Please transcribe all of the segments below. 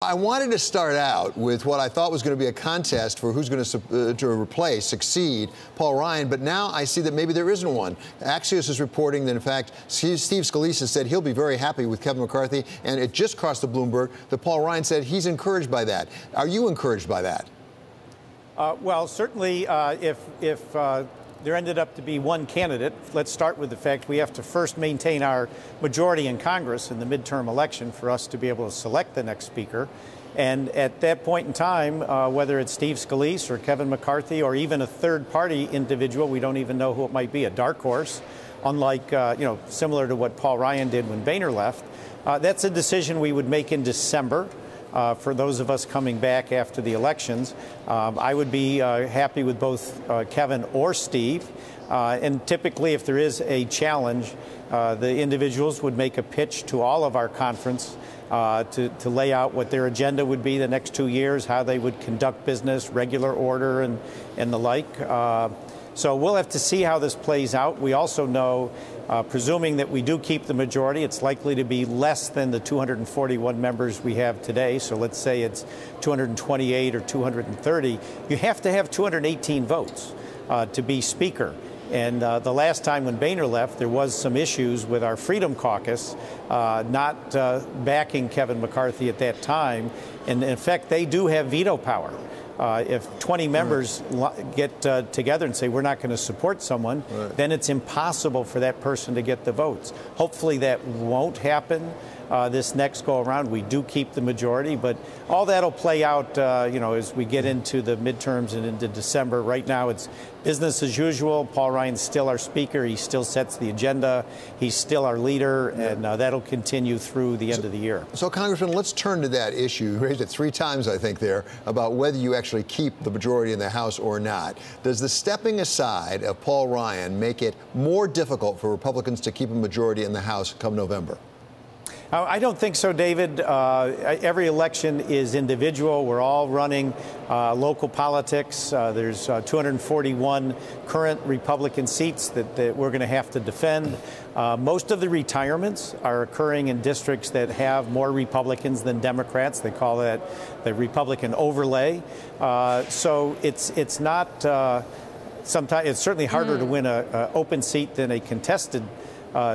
I wanted to start out with what I thought was going to be a contest for who's going to succeed Paul Ryan, but now I see that maybe there isn't one. Axios is reporting that, in fact, Steve Scalise said he'll be very happy with Kevin McCarthy, and it just crossed the Bloomberg that Paul Ryan said he's encouraged by that. Are you encouraged by that? Well, certainly, if there ended up to be one candidate, let's start with the fact we have to first maintain our majority in Congress in the midterm election for us to be able to select the next speaker. And at that point in time, whether it's Steve Scalise or Kevin McCarthy or even a third-party individual, we don't even know who it might be, a dark horse, unlike, similar to what Paul Ryan did when Boehner left. That's a decision we would make in December. For those of us coming back after the elections, I would be happy with both Kevin or Steve. And typically, if there is a challenge, the individuals would make a pitch to all of our conference to lay out what their agenda would be the next 2 years, how they would conduct business, regular order, and the like. So we'll have to see how this plays out. We also know, presuming that we do keep the majority, it's likely to be less than the 241 members we have today. So let's say it's 228 or 230. You have to have 218 votes to be speaker. And the last time when Boehner left, there was some issues with our Freedom Caucus not backing Kevin McCarthy at that time. And in fact, they do have veto power. If 20 members get together and say we're not going to support someone, then it's impossible for that person to get the votes. Hopefully that won't happen this next go around. We do keep the majority, but all that'll play out, as we get into the midterms and into December. Right now, it's business as usual. Paul Ryan's still our speaker. He still sets the agenda. He's still our leader, and that'll continue through the end of the year. So, Congressman, let's turn to that issue. You raised it 3 times, I think, there, about whether you actually keep the majority in the House or not. Does the stepping aside of Paul Ryan make it more difficult for Republicans to keep a majority in the House come November? I don't think so, David. Every election is individual. We're all running local politics. There's 241 current Republican seats that we're going to have to defend. Most of the retirements are occurring in districts that have more Republicans than Democrats. They call that the Republican overlay. So it's not. Sometimes it's certainly harder to win an open seat than a contested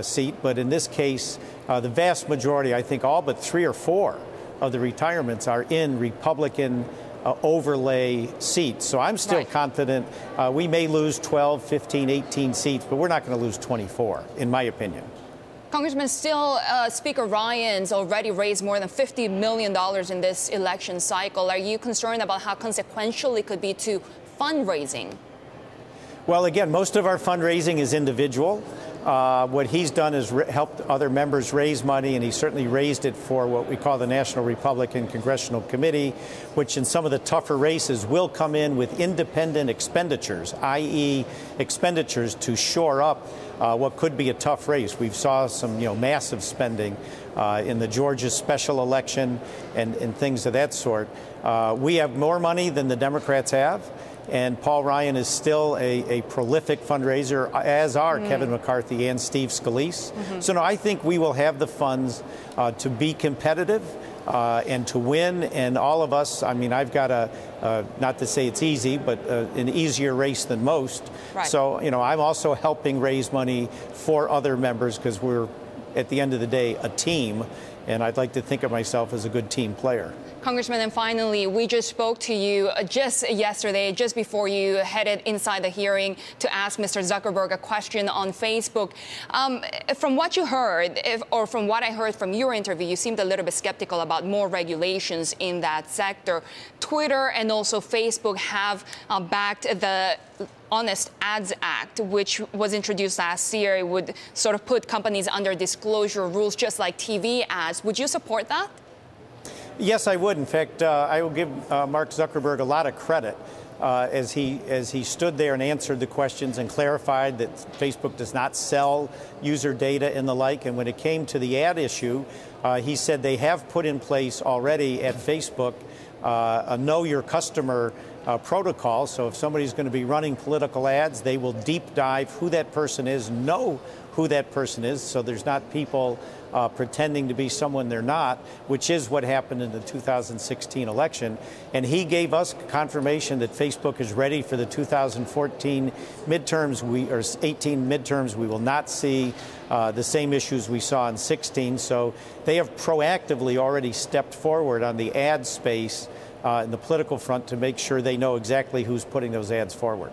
seat, but in this case, the vast majority, I think all but 3 or 4 of the retirements are in Republican overlay seats. So I'm still confident we may lose 12, 15, 18 seats, but we're not going to lose 24, in my opinion. Congressman, still, Speaker Ryan's already raised more than $50 million in this election cycle. Are you concerned about how consequential it could be to fundraising? Well, again, most of our fundraising is individual. What he's done is helped other members raise money, and he certainly raised it for what we call the National Republican Congressional Committee, which in some of the tougher races will come in with independent expenditures, i.e. expenditures to shore up what could be a tough race. We've saw some, massive spending in the Georgia special election and things of that sort. We have more money than the Democrats have. And Paul Ryan is still a prolific fundraiser, as are Kevin McCarthy and Steve Scalise. So, no, I think we will have the funds to be competitive and to win. And all of us, I mean, I've got not to say it's easy, but an easier race than most. Right. So, I'm also helping raise money for other members because we're, at the end of the day, a team. And I'd like to think of myself as a good team player. Congressman, and finally, we just spoke to you just yesterday, just before you headed inside the hearing to ask Mr. Zuckerberg a question on Facebook. From what you heard, or from what I heard from your interview, you seemed a little bit skeptical about more regulations in that sector. Twitter and also Facebook have backed the Honest Ads Act, which was introduced last year. It would sort of put companies under disclosure rules, just like TV ads. Would you support that? Yes, I would. In fact, I will give Mark Zuckerberg a lot of credit as he stood there and answered the questions and clarified that Facebook does not sell user data and the like. And when it came to the ad issue, he said they have put in place already at Facebook a know your customer protocol. So if somebody's going to be running political ads, they will deep dive who that person is, know who that person is, so there's not people pretending to be someone they're not, which is what happened in the 2016 election. And he gave us confirmation that Facebook is ready for the 2014 midterms, or 18 midterms. We will not see the same issues we saw in 16. So they have proactively already stepped forward on the ad space in the political front to make sure they know exactly who's putting those ads forward.